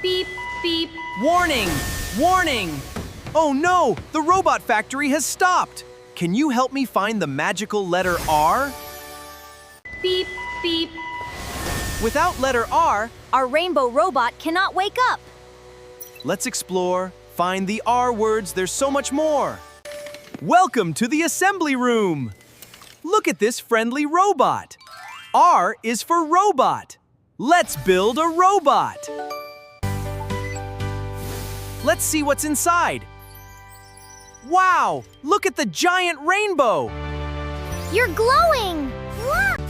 Beep, beep. Warning! Warning! Oh no, the robot factory has stopped. Can you help me find the magical letter R? Beep, beep. Without letter R, Our rainbow robot cannot wake up. let's explore, find the R words, there's so much more. Welcome to the assembly room. Look at this friendly robot. R is for robot. Let's build a robot. Let's see what's inside. Wow, look at the giant rainbow. You're glowing. Look.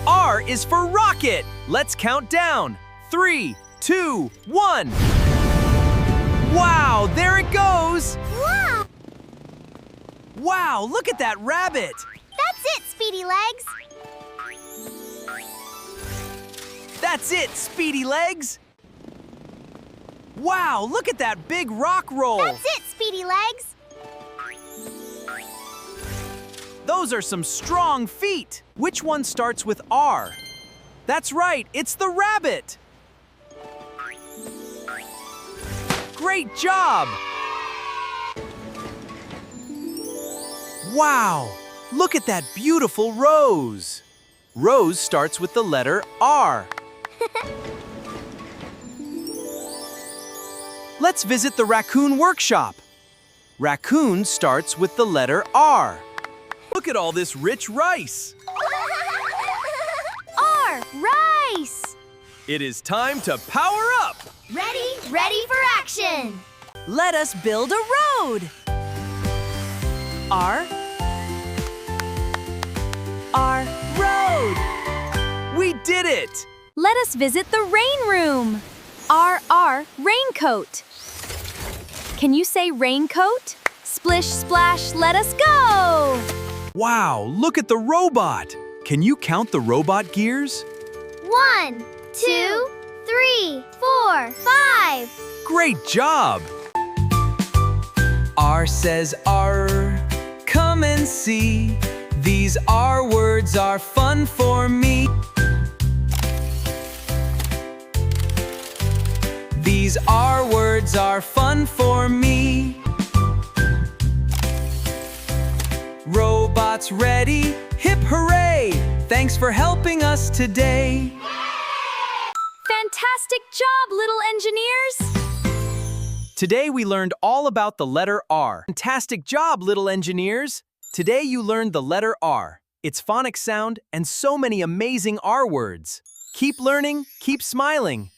R is for rocket. Let's count down. 3, 2, 1. Wow, there it goes. Wow. Wow, look at that rabbit. That's it, Speedy Legs. That's it, Speedy Legs. Wow, look at that big rock roll. That's it, Speedy Legs. Those are some strong feet. Which one starts with R? That's right, it's the rabbit. Great job. Wow, look at that beautiful rose. Rose starts with the letter R. Let's visit the Raccoon workshop. Raccoon starts with the letter R. Look at all this rich rice. R, rice. It is time to power up. Ready for action. Let us build a road. R, road. We did it. Let us visit the rain room. R, raincoat. Can you say raincoat? Splish, splash, let us go. Wow, look at the robot. Can you count the robot gears? 1, 2, 3, 4, 5. Great job. R says R, come and see. These R words are fun for me. These R words are fun for me. Robots ready, hip hooray! Thanks for helping us today. Fantastic job, little engineers. Today we learned all about the letter R. Fantastic job, little engineers. Today you learned the letter R, its phonics sound, and so many amazing R words. Keep learning, keep smiling,